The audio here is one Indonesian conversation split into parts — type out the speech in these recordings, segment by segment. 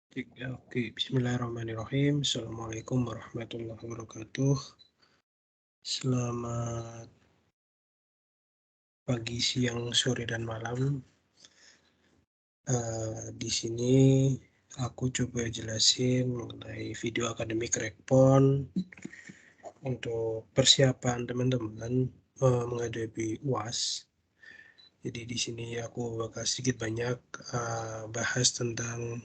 Oke, bismillahirrahmanirrahim. Assalamualaikum warahmatullahi wabarakatuh. Selamat pagi, siang, sore, dan malam. Di sini aku coba jelasin mengenai video akademik Rekpon untuk persiapan teman-teman menghadapi UAS. Jadi di sini aku bakal sedikit banyak bahas tentang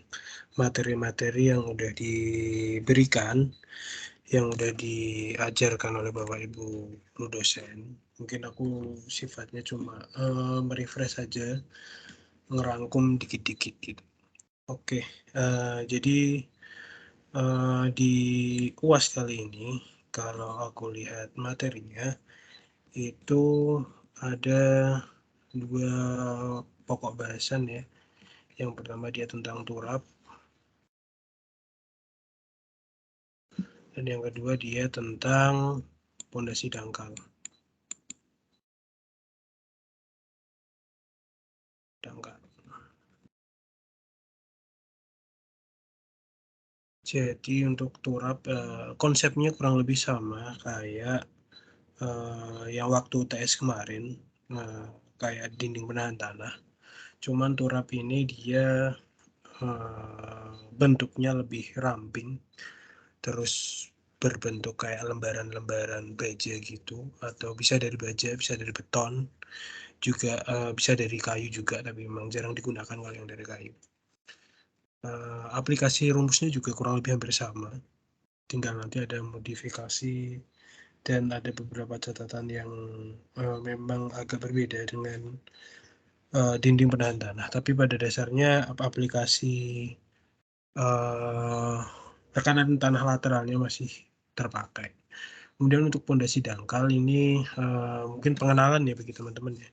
materi-materi yang udah diberikan, yang udah diajarkan oleh Bapak Ibu guru dosen. Mungkin aku sifatnya cuma merefresh saja, ngerangkum dikit-dikit gitu. Oke, jadi di UAS kali ini, kalau aku lihat materinya, itu ada dua pokok bahasan ya. Yang pertama dia tentang turap, dan yang kedua dia tentang pondasi dangkal. Jadi untuk turap konsepnya kurang lebih sama kayak yang waktu UTS kemarin, kayak dinding penahan tanah. Cuman turap ini dia bentuknya lebih ramping, terus berbentuk kayak lembaran-lembaran baja gitu, atau bisa dari baja, bisa dari beton, juga bisa dari kayu juga, tapi memang jarang digunakan kalau yang dari kayu. Aplikasi rumusnya juga kurang lebih hampir sama, tinggal nanti ada modifikasi dan ada beberapa catatan yang memang agak berbeda dengan dinding penahan tanah. Tapi pada dasarnya aplikasi tekanan tanah lateralnya masih terpakai. Kemudian untuk pondasi dangkal ini mungkin pengenalan ya bagi teman-teman ya.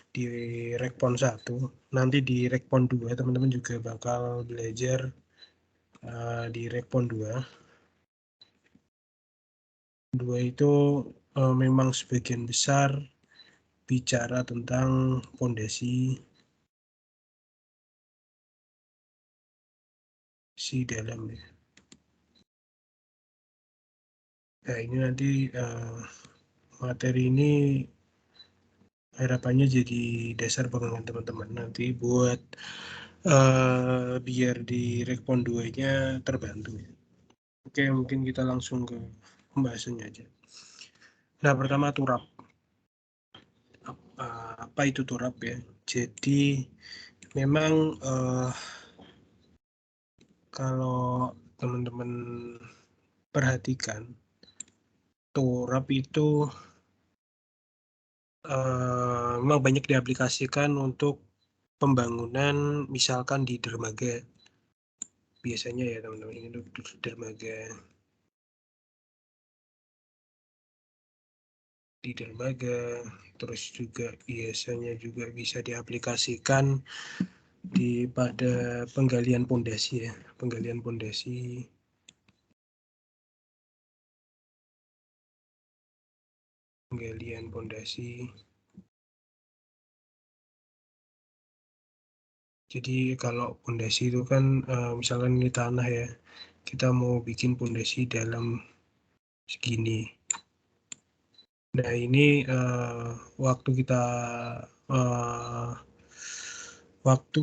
Di Rekpon 1, nanti di Rekpon 2 teman-teman juga bakal belajar di Rekpon 2. 2 itu memang sebagian besar bicara tentang pondasi si dalam ya. Nah ini nanti materi ini harapannya jadi dasar pengembangan teman-teman nanti buat biar di Rekpon 2-nya terbantu. Oke, mungkin kita langsung ke pembahasannya aja. Nah, pertama turap. Apa itu turap ya? Jadi memang kalau teman-teman perhatikan, turap itu memang banyak diaplikasikan untuk pembangunan misalkan di dermaga. Biasanya ya teman-teman, ini dermaga. Di dermaga, terus juga biasanya juga bisa diaplikasikan pada penggalian pondasi ya, penggalian pondasi. Penggalian pondasi. Jadi kalau pondasi itu kan misalkan ini tanah ya, kita mau bikin pondasi dalam segini. Nah ini waktu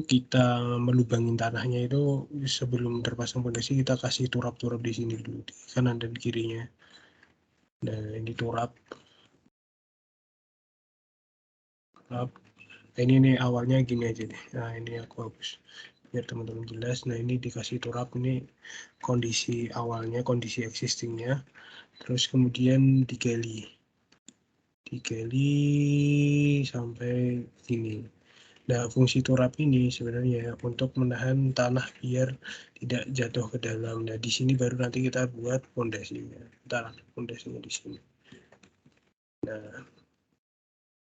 kita melubangin tanahnya itu sebelum terpasang pondasi kita kasih turap-turap di sini dulu, di kanan dan kirinya. Nah ini turap. Nah, ini awalnya gini aja deh. Nah ini aku hapus biar teman-teman jelas. Nah ini dikasih turap, ini kondisi awalnya, kondisi existingnya. Terus kemudian digali sampai sini. Nah fungsi turap ini sebenarnya untuk menahan tanah biar tidak jatuh ke dalam. Nah di sini baru nanti kita buat pondasinya. Ntar pondasinya di sini. Nah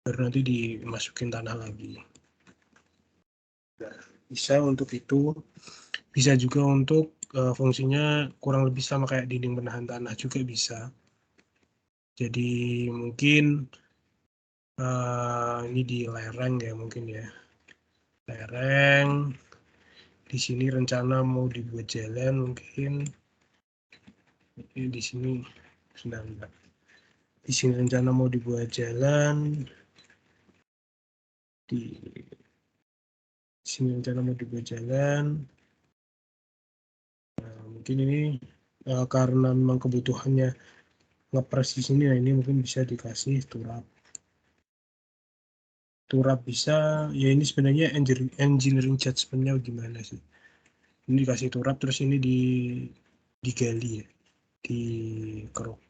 baru nanti dimasukin tanah lagi. Nah, bisa untuk itu, bisa juga untuk fungsinya kurang lebih sama kayak dinding penahan tanah juga bisa. Jadi mungkin ini di lereng ya mungkin ya. Lereng, di sini rencana mau dibuat jalan mungkin. Di sini sebentar. Di sini rencana mau dibuat jalan. Di sini rencana mau dibuat jalan. Nah, mungkin ini karena memang kebutuhannya ngepres di sini, nah ini mungkin bisa dikasih turap. Turap bisa, ya ini sebenarnya engineering judgment-nya gimana sih? Ini dikasih turap terus ini digali ya, dikeruk.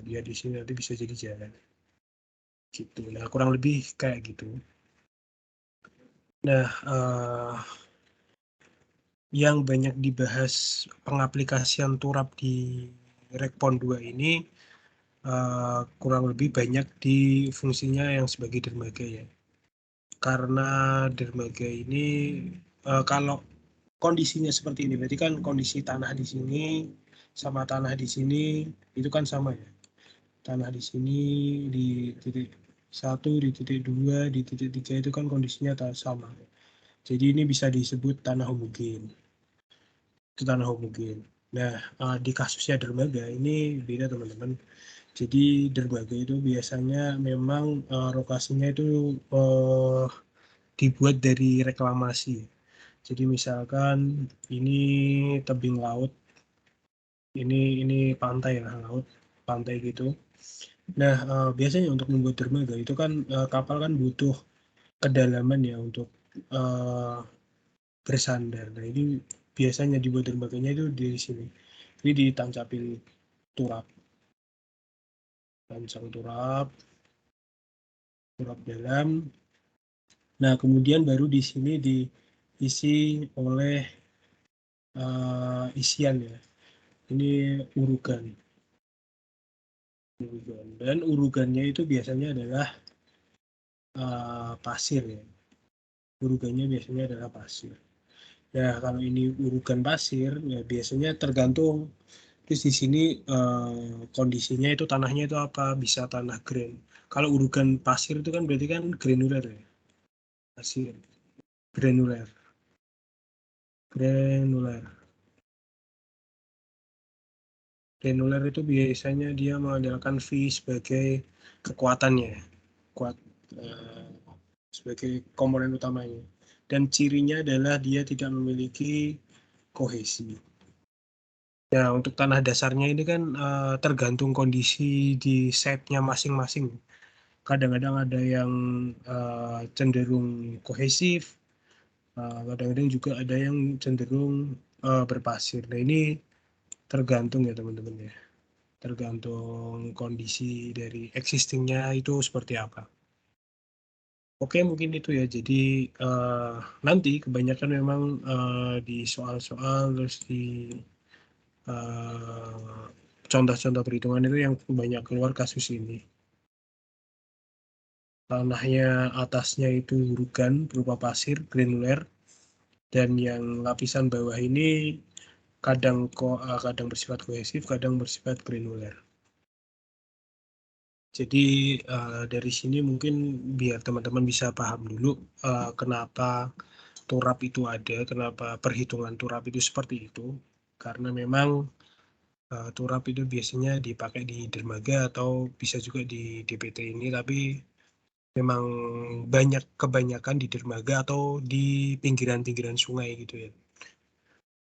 Dia di sini nanti bisa jadi jalan. Gitu. Nah, kurang lebih kayak gitu. Nah, yang banyak dibahas pengaplikasian turap di Rekpon 2 ini kurang lebih banyak di fungsinya yang sebagai dermaga ya. Karena dermaga ini kalau kondisinya seperti ini, berarti kan kondisi tanah di sini sama tanah di sini itu kan sama ya. Tanah di sini di titik 1, di titik 2, di titik 3 itu kan kondisinya sama. Jadi ini bisa disebut tanah homogen. Itu tanah homogen. Nah, di kasusnya dermaga ini beda teman-teman. Jadi dermaga itu biasanya memang lokasinya itu dibuat dari reklamasi. Jadi misalkan ini tebing laut, ini pantai lah, laut, pantai gitu. Nah, biasanya untuk membuat dermaga itu kan kapal kan butuh kedalaman ya untuk bersandar. Nah, ini biasanya dibuat dermaganya itu di sini. Ini ditancapin turap, tancap turap dalam. Nah, kemudian baru di sini diisi oleh isian ya. Ini urugan. Dan urugannya itu biasanya adalah pasir ya. Urugannya biasanya adalah pasir. Ya, kalau ini urugan pasir, ya biasanya tergantung. Terus di sini kondisinya itu tanahnya itu apa? Bisa tanah Kalau urugan pasir itu kan berarti kan granular ya. Pasir, granular. Granular. Granular itu biasanya dia mengandalkan V sebagai kekuatannya. Kuat sebagai komponen utamanya. Dan cirinya adalah dia tidak memiliki kohesi. Nah, untuk tanah dasarnya ini kan tergantung kondisi di setnya masing-masing. Kadang-kadang ada yang cenderung kohesif, kadang-kadang juga ada yang cenderung berpasir. Nah, ini tergantung ya teman-teman ya. Tergantung kondisi dari existingnya itu seperti apa. Oke, mungkin itu ya. Jadi nanti kebanyakan memang di soal-soal terus di contoh-contoh perhitungan itu yang banyak keluar kasus ini. Tanahnya atasnya itu urugan berupa pasir granuler dan yang lapisan bawah ini kadang bersifat kohesif, kadang bersifat granuler. Jadi dari sini mungkin biar teman-teman bisa paham dulu kenapa turap itu ada, kenapa perhitungan turap itu seperti itu. Karena memang turap itu biasanya dipakai di dermaga atau bisa juga di DPT ini, tapi memang kebanyakan di dermaga atau di pinggiran-pinggiran sungai gitu ya.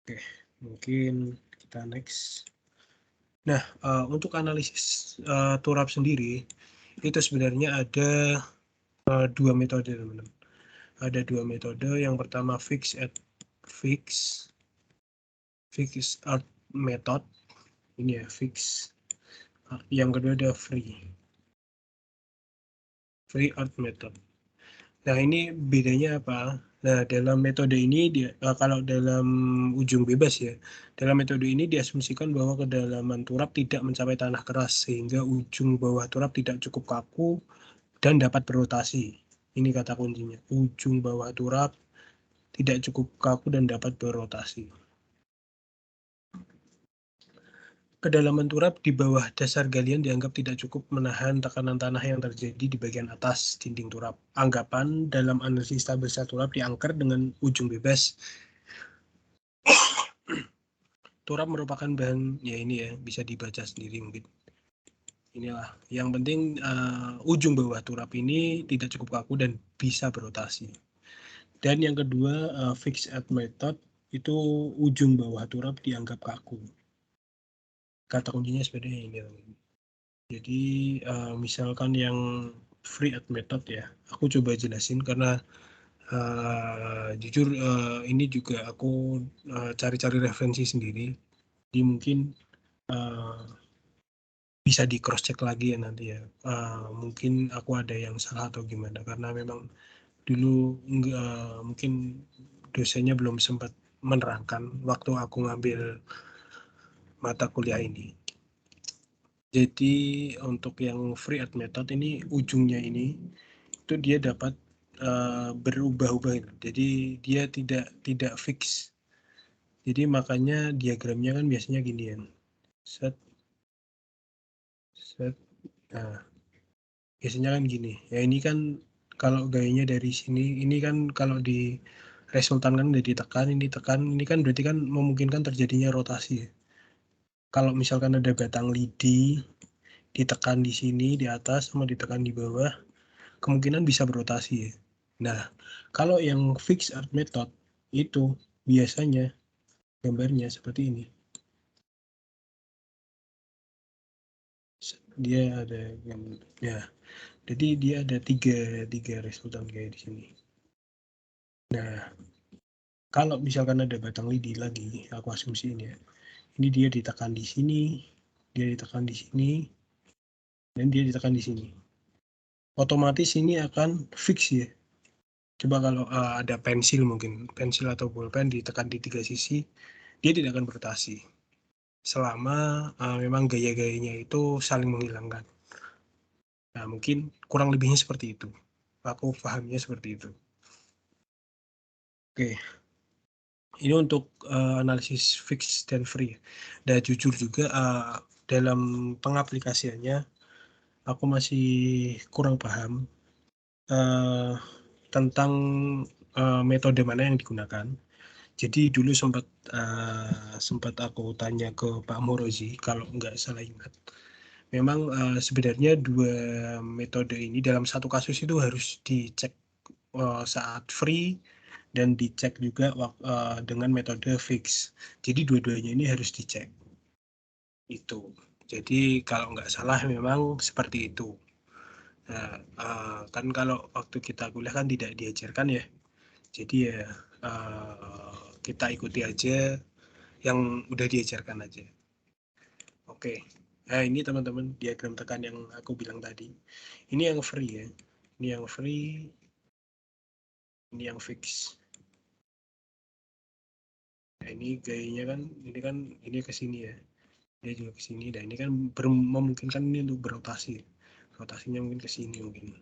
Oke, mungkin kita next. Nah, untuk analisis turap sendiri, itu sebenarnya ada dua metode, teman-teman. Ada dua metode. Yang pertama fixed earth method. Ini ya, fix. Yang kedua ada free earth method. Nah, ini bedanya apa? Nah, dalam metode ini kalau dalam ujung bebas ya, dalam metode ini diasumsikan bahwa kedalaman turap tidak mencapai tanah keras sehingga ujung bawah turap tidak cukup kaku dan dapat berotasi. Ini kata kuncinya. Ujung bawah turap tidak cukup kaku dan dapat berotasi. Kedalaman turap di bawah dasar galian dianggap tidak cukup menahan tekanan tanah yang terjadi di bagian atas dinding turap. Anggapan dalam analisis stabilitas turap diangker dengan ujung bebas turap merupakan bahan, ya ini ya, bisa dibaca sendiri mungkin. Inilah, yang penting ujung bawah turap ini tidak cukup kaku dan bisa berotasi. Dan yang kedua, fixed edge method, itu ujung bawah turap dianggap kaku. Kata kuncinya sebenarnya ini. Jadi misalkan yang free edge method ya, aku coba jelasin karena jujur ini juga aku cari-cari referensi sendiri. Jadi mungkin bisa di cross check lagi ya nanti ya. Mungkin aku ada yang salah atau gimana karena memang dulu mungkin dosennya belum sempat menerangkan waktu aku ngambil mata kuliah ini. Jadi untuk yang free edge method ini ujungnya ini itu dia dapat berubah-ubah. Jadi dia tidak fix. Jadi makanya diagramnya kan biasanya gini ya. Set. Nah, biasanya kan gini. Ya ini kan kalau gayanya dari sini, ini kan kalau di resultan kan udah ditekan, ini kan berarti kan memungkinkan terjadinya rotasi ya. Kalau misalkan ada batang lidi, ditekan di sini, di atas, sama ditekan di bawah, kemungkinan bisa berotasi ya. Nah, kalau yang fixed edge method, itu biasanya gambarnya seperti ini. Dia ada yang, ya, jadi dia ada tiga resultan kayak di sini. Nah, kalau misalkan ada batang lidi lagi, aku asumsiin ya, ini dia ditekan di sini, dia ditekan di sini, dan dia ditekan di sini. Otomatis ini akan fix ya. Coba kalau ada pensil mungkin, pensil atau bolpen ditekan di tiga sisi, dia tidak akan berotasi. Selama memang gaya-gayanya itu saling menghilangkan. Nah, mungkin kurang lebihnya seperti itu. Aku pahamnya seperti itu. Oke. Ini untuk analisis fix dan free. Dan jujur juga dalam pengaplikasiannya aku masih kurang paham tentang metode mana yang digunakan. Jadi dulu sempat aku tanya ke Pak Morozi kalau nggak salah ingat. Memang sebenarnya dua metode ini dalam satu kasus itu harus dicek saat free dan dicek juga dengan metode fix. Jadi dua-duanya ini harus dicek. Itu. Jadi kalau nggak salah memang seperti itu. Nah, kan kalau waktu kita kuliah kan tidak diajarkan ya. Jadi ya kita ikuti aja yang udah diajarkan aja. Oke. Nah ini teman-teman diagram tekan yang aku bilang tadi. Ini yang free ya. Ini yang free. Ini yang fix. Nah ini gayanya kan, ini ke sini ya. Dia juga ke sini. Dan ini kan memungkinkan ini untuk berotasi. Rotasinya mungkin ke sini mungkin.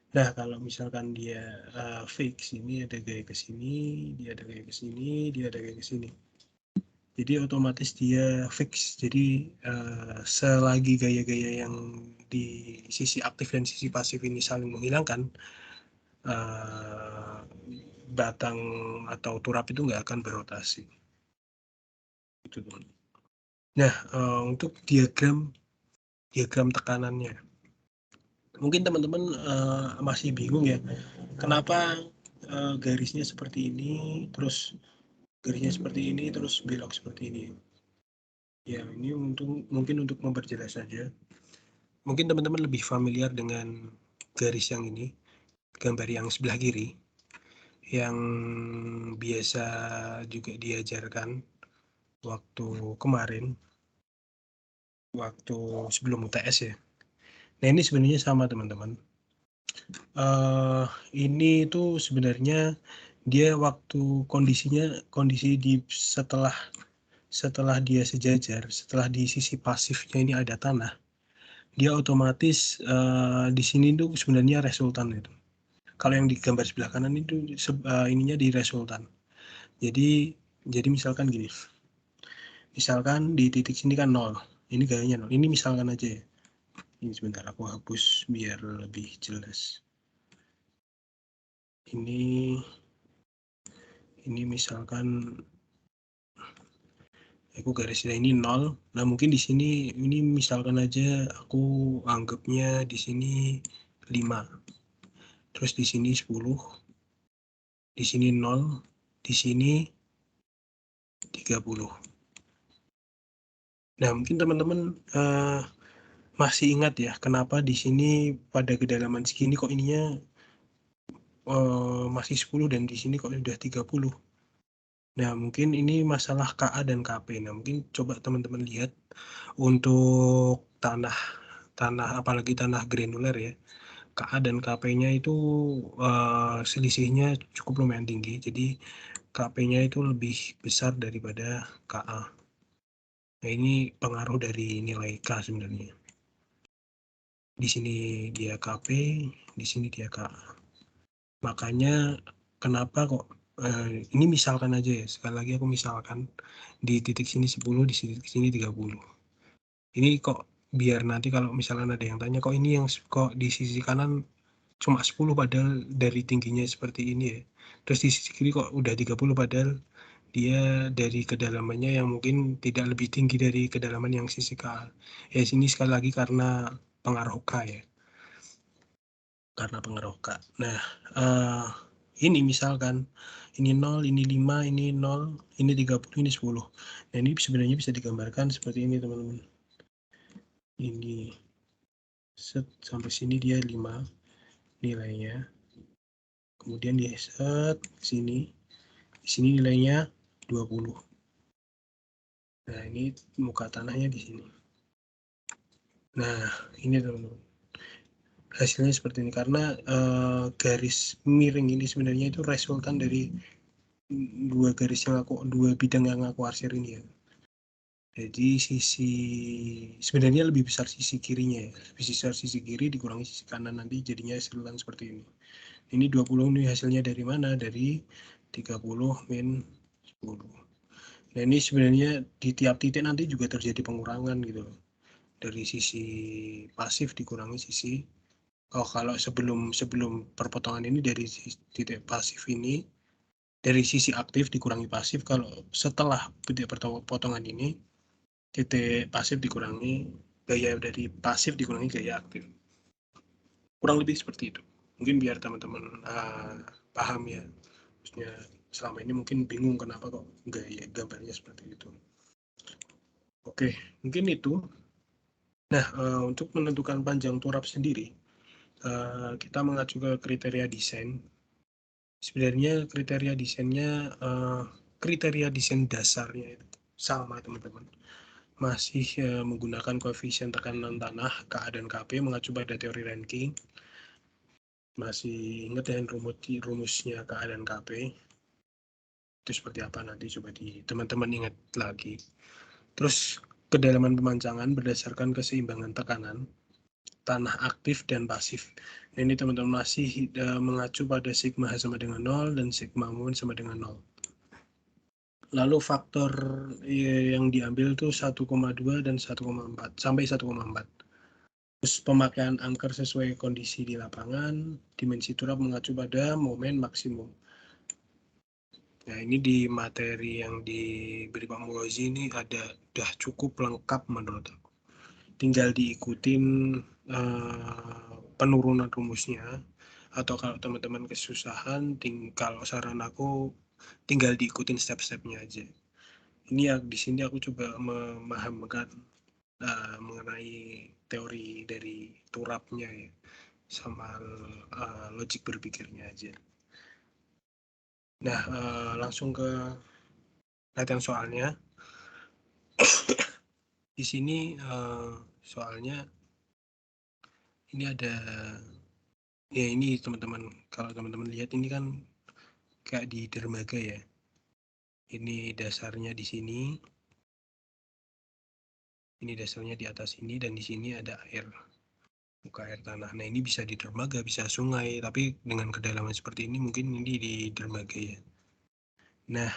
Nah, kalau misalkan dia fix, ini ada gaya ke sini, dia ada gaya ke sini, dia ada gaya ke sini. Jadi otomatis dia fix. Jadi selagi gaya-gaya yang di sisi aktif dan sisi pasif ini saling menghilangkan, batang atau turap itu nggak akan berotasi. Itu. Nah, untuk diagram tekanannya. Mungkin teman-teman masih bingung ya, kenapa garisnya seperti ini, terus garisnya seperti ini, terus belok seperti ini. Ya, ini mungkin untuk memperjelas saja. Mungkin teman-teman lebih familiar dengan garis yang ini, gambar yang sebelah kiri, yang biasa juga diajarkan waktu kemarin, waktu sebelum UTS ya. Nah, ini sebenarnya sama teman-teman. Ini tuh sebenarnya dia waktu kondisi di setelah dia sejajar, setelah di sisi pasifnya ini ada tanah, dia otomatis di sini tuh sebenarnya resultan itu. Kalau yang di gambar sebelah kanan itu ininya di resultan. Jadi misalkan gini, misalkan di titik sini kan 0, ini gayanya 0. Ini misalkan aja ya. Ini sebentar aku hapus biar lebih jelas. Ini misalkan Aku garisnya ini 0. Nah, mungkin di sini ini misalkan aja aku anggapnya di sini 5. Terus di sini 10. Di sini 0. Di sini 30. Nah, mungkin teman-teman masih ingat ya, kenapa di sini pada kedalaman segini kok ininya masih 10 dan di sini kok sudah 30. Nah, mungkin ini masalah KA dan KP. Nah, mungkin coba teman-teman lihat untuk tanah apalagi tanah granuler ya. KA dan KP-nya itu selisihnya cukup lumayan tinggi. Jadi KP-nya itu lebih besar daripada KA. Nah, ini pengaruh dari nilai K sebenarnya. Di sini dia KP, di sini dia KA. Makanya kenapa kok ini misalkan aja ya, sekali lagi aku misalkan di titik sini 10, di titik sini 30. Ini kok biar nanti kalau misalkan ada yang tanya kok ini yang kok di sisi kanan cuma 10 padahal dari tingginya seperti ini ya. Terus di sisi kiri kok udah 30 padahal dia dari kedalamannya yang mungkin tidak lebih tinggi dari kedalaman yang sisi K. Ya sini sekali lagi karena pengaruh K ya. Karena pengaruh K. Nah, ini misalkan ini 0, ini 5, ini 0, ini 30, ini 10. Nah, ini sebenarnya bisa digambarkan seperti ini teman-teman. Ini set sampai sini dia 5 nilainya. Kemudian dia set sini. Di sini nilainya 20. Nah, ini muka tanahnya di sini. Nah, ini teman-teman. Hasilnya seperti ini karena garis miring ini sebenarnya itu resultan dari dua bidang yang aku arsir ini ya. Jadi sebenarnya lebih besar sisi kirinya ya. Lebih besar sisi kiri dikurangi sisi kanan, nanti jadinya hasilan seperti ini. Ini 20 ini hasilnya dari mana? Dari 30 min 10. Nah, ini sebenarnya di tiap titik nanti juga terjadi pengurangan gitu loh. Dari sisi pasif dikurangi sisi kalau sebelum perpotongan ini dari titik pasif ini, dari sisi aktif dikurangi pasif. Kalau setelah titik perpotongan ini, titik pasif dikurangi gaya dari pasif dikurangi gaya aktif. Kurang lebih seperti itu. Mungkin biar teman-teman paham ya. Maksudnya selama ini mungkin bingung kenapa kok gaya gambarnya seperti itu. Oke, mungkin itu. Nah, untuk menentukan panjang turap sendiri, kita mengacu ke kriteria desain. Sebenarnya kriteria desain dasarnya itu sama teman-teman. Masih menggunakan koefisien tekanan tanah KA dan KP mengacu pada teori ranking. Masih ingat ya rumusnya KA dan KP? Itu seperti apa nanti coba teman-teman ingat lagi. Terus kedalaman pemancangan berdasarkan keseimbangan tekanan tanah aktif dan pasif. Nah, ini teman-teman masih mengacu pada sigma H sama dengan 0 dan sigma moment sama dengan 0. Lalu faktor yang diambil itu 1,2 dan 1,4 sampai 1,4. Terus pemakaian angker sesuai kondisi di lapangan, dimensi turap mengacu pada momen maksimum. Nah, ini di materi yang diberi Pak Mulozi ini udah cukup lengkap menurut aku. Tinggal diikutin penurunan rumusnya, atau kalau teman-teman kesusahan, kalau saran aku tinggal diikutin step-stepnya aja. Ini ya di sini aku coba memahamkan mengenai teori dari turapnya ya, sama logik berpikirnya aja. Nah, langsung ke latihan soalnya. Di sini soalnya ini ada ya, ini teman-teman, kalau teman-teman lihat ini kan kayak di dermaga ya. Ini dasarnya di sini. Ini dasarnya di atas ini, dan di sini ada air, muka air tanah. Nah, ini bisa di dermaga, bisa sungai, tapi dengan kedalaman seperti ini mungkin ini di dermaga ya. Nah,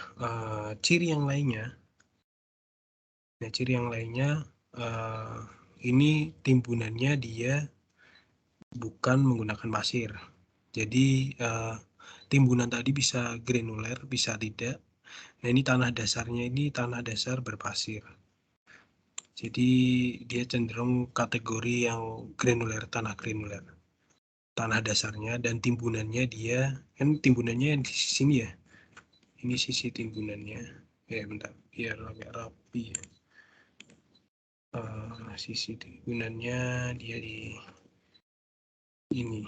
ciri yang lainnya ini timbunannya dia bukan menggunakan pasir. Jadi timbunan tadi bisa granuler, bisa tidak. Nah, ini tanah dasarnya, ini tanah dasar berpasir. Jadi dia cenderung kategori yang granuler, tanah granuler. Tanah dasarnya dan timbunannya dia, kan timbunannya di sini ya. Ini sisi timbunannya. Bentar, biar agak rapi ya. Sisi timbunannya dia di ini.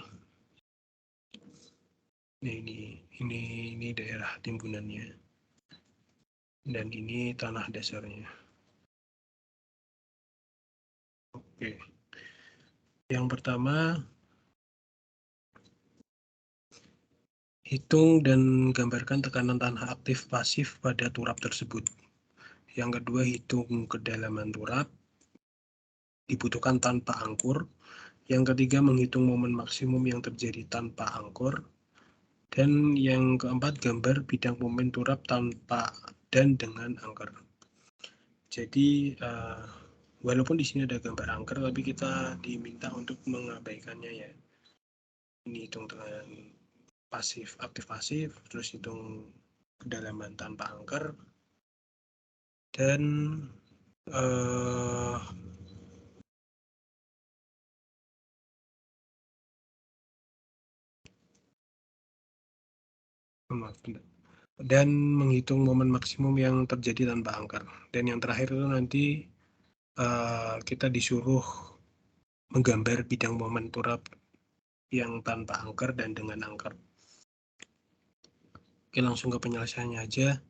Nah, ini daerah timbunannya. Dan ini tanah dasarnya. Oke. Yang pertama, hitung dan gambarkan tekanan tanah aktif pasif pada turap tersebut. Yang kedua, hitung kedalaman turap dibutuhkan tanpa angkur. Yang ketiga, menghitung momen maksimum yang terjadi tanpa angkur. Dan yang keempat, gambar bidang momen turap tanpa dan dengan angker. Jadi walaupun di sini ada gambar angker, tapi kita diminta untuk mengabaikannya ya. Ini hitung dengan pasif, aktif pasif, terus hitung kedalaman tanpa angker, dan dan menghitung momen maksimum yang terjadi tanpa angker. Dan yang terakhir itu nanti kita disuruh menggambar bidang momen turap yang tanpa angker dan dengan angker. Oke, langsung ke penyelesaiannya aja.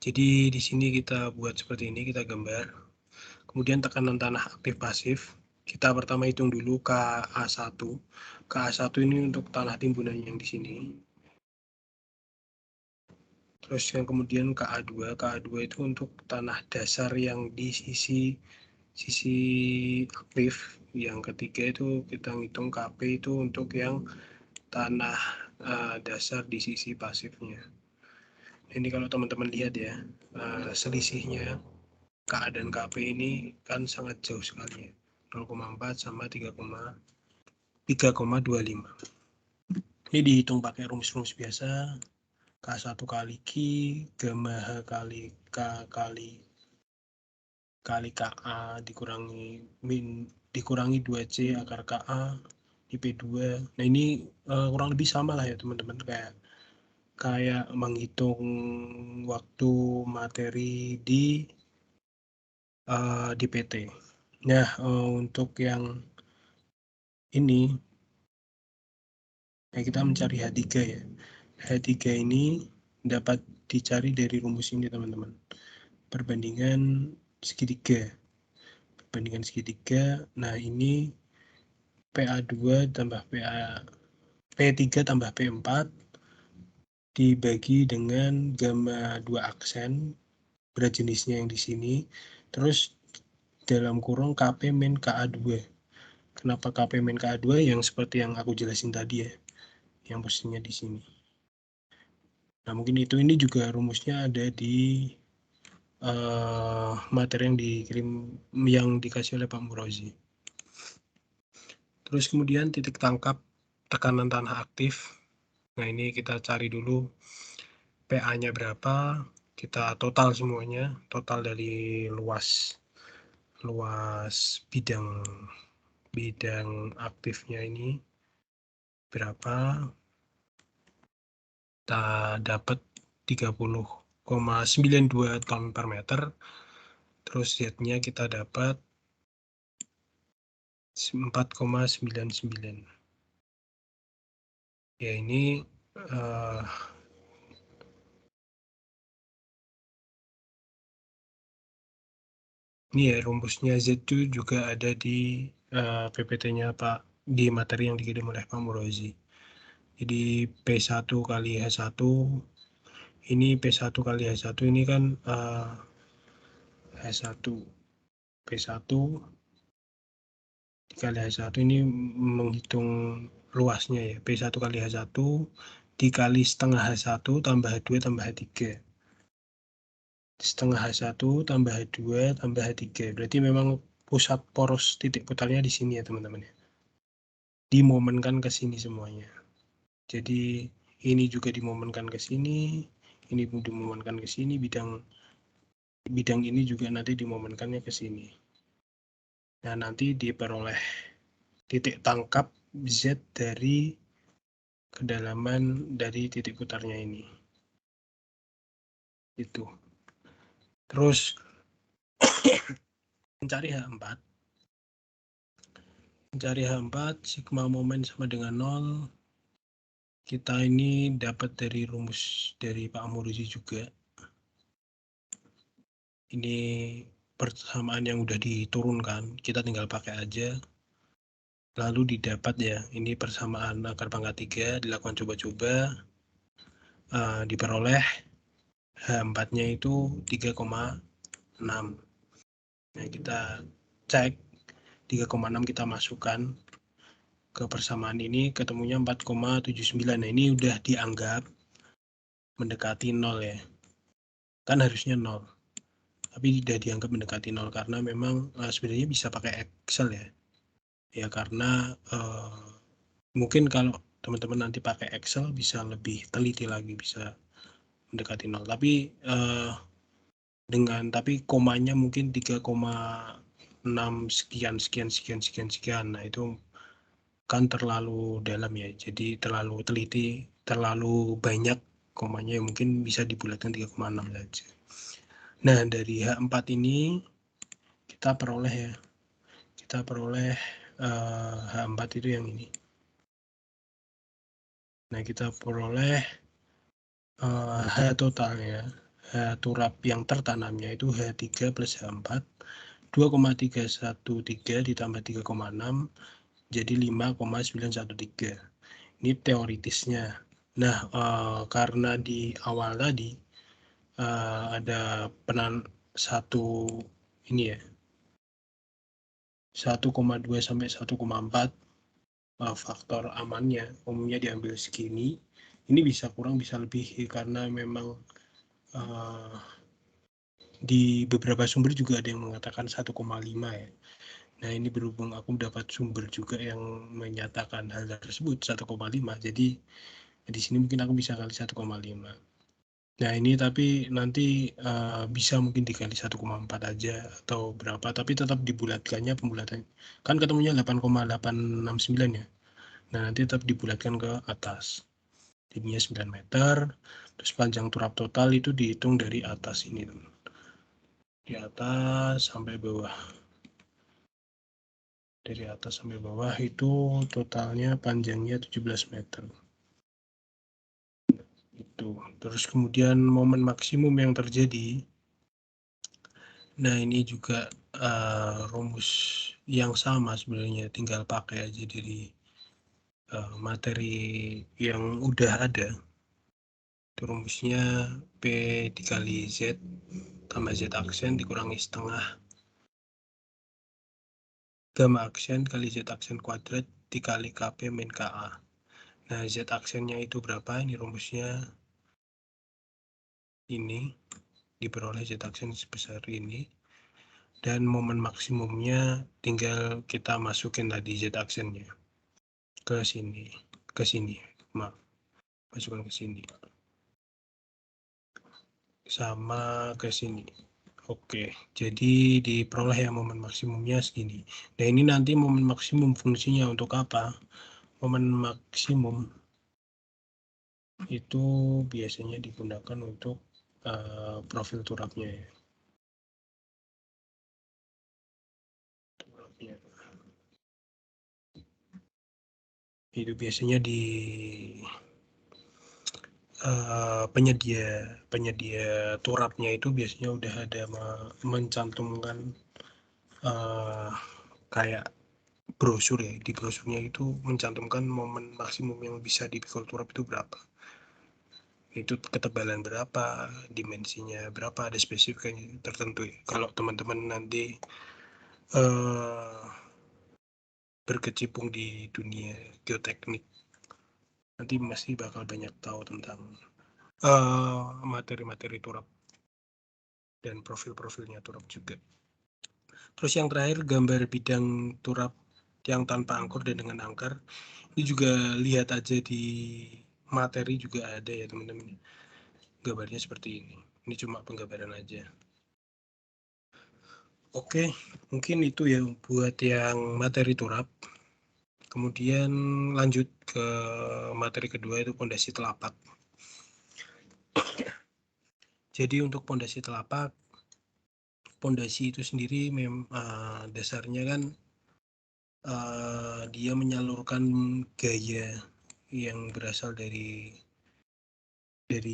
Jadi di sini kita buat seperti ini, kita gambar. Kemudian tekanan tanah aktif pasif. Kita pertama hitung dulu KA1. KA1 ini untuk tanah timbunan yang di sini. Terus yang kemudian KA2. KA2 itu untuk tanah dasar yang di sisi aktif. Yang ketiga itu kita hitung KP itu untuk yang tanah dasar di sisi pasifnya. Ini kalau teman-teman lihat ya, selisihnya KA dan KP ini kan sangat jauh sekali ya. 0,4 sama 3,25. Ini dihitung pakai rumus-rumus biasa. K1 kali Q, gamma H kali K kali KA dikurangi 2C akar KA di P2. Nah, ini kurang lebih sama lah ya teman-teman, kayak menghitung waktu materi di PT. Nah, untuk yang ini kita mencari H3 ya. H3 ini dapat dicari dari rumus ini teman-teman. Perbandingan segitiga. Nah, ini PA2 tambah P3 tambah P4 dibagi dengan gamma 2 aksen berat jenisnya yang di sini, terus dalam kurung KP min KA2. Kenapa KP min KA2? Yang seperti yang aku jelasin tadi ya, yang posisinya di sini. Nah, mungkin ini juga rumusnya ada di materi yang dikirim, yang dikasih oleh Pak Murozi. Terus kemudian titik tangkap tekanan tanah aktif. Nah, ini kita cari dulu PA-nya berapa, kita total semuanya, total dari luas bidang aktifnya ini berapa, kita dapat 30,92 ton per meter. Terus Z-nya kita dapat 4,99. Ya, ini ya rumusnya Z itu juga ada di PPT-nya Pak, di materi yang dikirim oleh Pak Murozi. Jadi P1 kali H1, ini P1 kali H1 ini kan H1 P1 dikali H1 ini menghitung luasnya ya, P1 kali H1 dikali setengah H1 tambah H2 tambah H3. Setengah H1 tambah H2 tambah H3. Berarti memang pusat poros titik putarnya di sini ya teman-teman ya. Dimomenkan ke sini semuanya. Jadi ini juga dimomenkan ke sini, Ini dimomenkan ke sini, bidang ini juga nanti dimomenkannya ke sini. Nah, nanti diperoleh titik tangkap Z dari kedalaman dari titik putarnya ini. Itu. Terus mencari H4. Mencari H4, sigma momen sama dengan 0. Kita ini dapat dari rumus dari Pak Amuruzi juga. Ini persamaan yang udah diturunkan, kita tinggal pakai aja. Lalu didapat ya, ini persamaan akar pangkat 3, dilakukan coba-coba. Diperoleh H4-nya itu 3,6. Nah, kita cek 3,6 kita masukkan ke persamaan ini, ketemunya 4,79. Nah, ini udah dianggap mendekati 0 ya. Kan harusnya 0. Tapi tidak dianggap mendekati 0 karena memang sebenarnya bisa pakai Excel ya. Ya karena mungkin kalau teman-teman nanti pakai Excel bisa lebih teliti lagi, bisa mendekati 0. Tapi tapi komanya mungkin 3,6 sekian. Nah, itu kan terlalu dalam ya. Jadi terlalu teliti, terlalu banyak komanya, mungkin bisa dibulatkan 3,6 saja. Nah, dari H4 ini kita peroleh ya. Kita peroleh H4 itu yang ini. Nah, kita peroleh H totalnya, H turap yang tertanamnya itu H3 plus H4, 2,313 ditambah 3,6, jadi 5,913. Ini teoritisnya. Nah, karena di awal tadi ada satu ini ya, 1,2 sampai 1,4 faktor amannya, umumnya diambil segini. Ini bisa kurang, bisa lebih karena memang di beberapa sumber juga ada yang mengatakan 1,5 ya. Nah, ini berhubung aku dapat sumber juga yang menyatakan hal tersebut 1,5, jadi di sini mungkin aku bisa kali 1,5. Nah, ini tapi nanti bisa mungkin dikali 1,4 aja atau berapa, tapi tetap dibulatkannya, pembulatan kan ketemunya 8,869 ya. Nah, nanti tetap dibulatkan ke atas. Tingginya 9 meter, terus panjang turap total itu dihitung dari atas ini, teman. Di atas sampai bawah. Dari atas sampai bawah itu totalnya panjangnya 17 meter. Itu. Terus kemudian momen maksimum yang terjadi. Nah, ini juga rumus yang sama sebenarnya, tinggal pakai aja dari materi yang udah ada. Itu rumusnya P dikali Z tambah Z aksen dikurangi setengah gamma aksen kali Z aksen kuadrat dikali KP min KA. Nah, Z aksennya itu berapa? Ini rumusnya ini, diperoleh Z aksen sebesar ini. Dan momen maksimumnya tinggal kita masukin tadi Z aksennya ke sini. Maaf, masukkan ke sini. Sama ke sini. Oke, jadi diperoleh ya momen maksimumnya segini. Nah, ini nanti momen maksimum fungsinya untuk apa? Momen maksimum itu biasanya digunakan untuk profil turapnya ya. Itu biasanya di penyedia turapnya itu biasanya udah ada mencantumkan kayak brosur ya. Di brosurnya itu mencantumkan momen maksimum yang bisa dipikul turap itu berapa. Itu ketebalan berapa, dimensinya berapa, ada spesifikasinya tertentu ya. Kalau teman-teman nanti berkecimpung di dunia geoteknik, nanti masih bakal banyak tahu tentang materi-materi turap dan profil-profilnya turap juga. Terus yang terakhir, gambar bidang turap yang tanpa angkor dan dengan angkar. Ini juga lihat aja di materi juga ada ya, teman-teman. gambarnya seperti ini. Ini cuma penggambaran aja. Oke, mungkin itu ya buat yang materi turap. Kemudian lanjut ke materi kedua, itu pondasi telapak. Jadi untuk pondasi telapak, pondasi itu sendiri dasarnya kan dia menyalurkan gaya yang berasal dari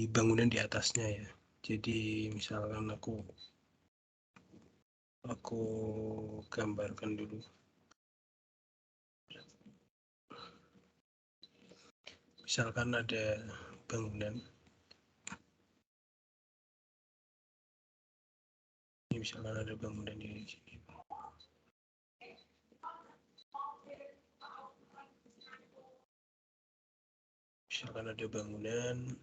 bangunan di atasnya ya. Jadi misalkan aku gambarkan dulu. Misalkan ada bangunan. Ini misalkan ada bangunan di sini. Misalkan ada bangunan.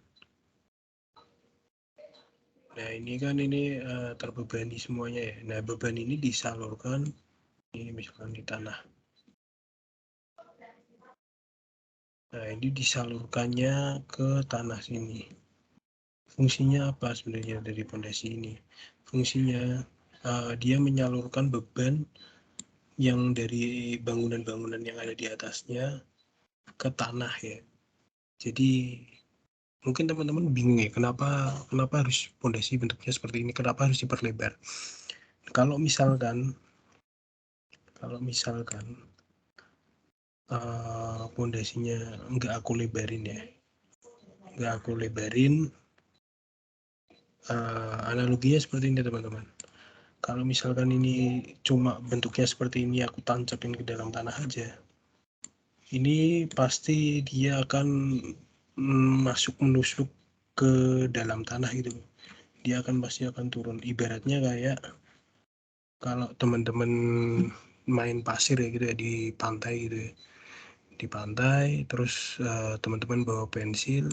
Nah ini kan terbebani semuanya ya. Nah beban ini disalurkan ini misalkan di tanah. Nah ini disalurkannya ke tanah sini. Fungsinya apa sebenarnya dari pondasi ini? Fungsinya dia menyalurkan beban yang dari bangunan-bangunan yang ada di atasnya ke tanah ya. Jadi mungkin teman-teman bingung ya, kenapa harus pondasi bentuknya seperti ini, kenapa harus diperlebar. Kalau misalkan pondasinya nggak aku lebarin ya, analoginya seperti ini teman-teman. Kalau misalkan ini cuma bentuknya seperti ini, aku tancapin ke dalam tanah aja, ini pasti dia akan menusuk ke dalam tanah gitu. Dia pasti akan turun. Ibaratnya kayak kalau teman-teman main pasir ya gitu ya, di pantai gitu ya. Di pantai terus teman-teman bawa pensil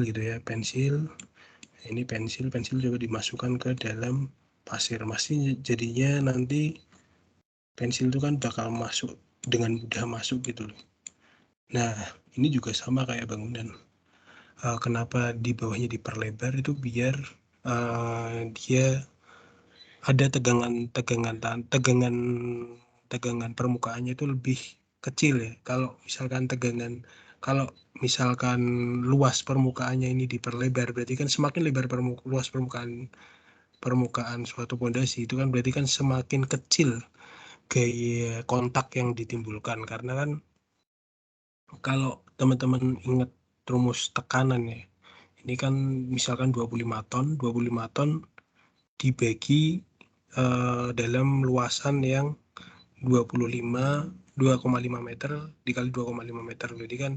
gitu ya, ini pensil juga dimasukkan ke dalam pasir, masih jadinya nanti pensil itu kan bakal masuk dengan mudah masuk gitu loh. Nah ini juga sama kayak bangunan. Kenapa di bawahnya diperlebar itu biar dia ada tegangan permukaannya itu lebih kecil ya. Kalau misalkan luas permukaannya ini diperlebar, berarti kan semakin lebar luas permukaan suatu pondasi itu kan berarti kan semakin kecil gaya kontak yang ditimbulkan. Karena kan kalau teman-teman ingat rumus tekanan ya, ini kan misalkan 25 ton dibagi dalam luasan yang 2,5 meter dikali 2,5 meter. Jadi kan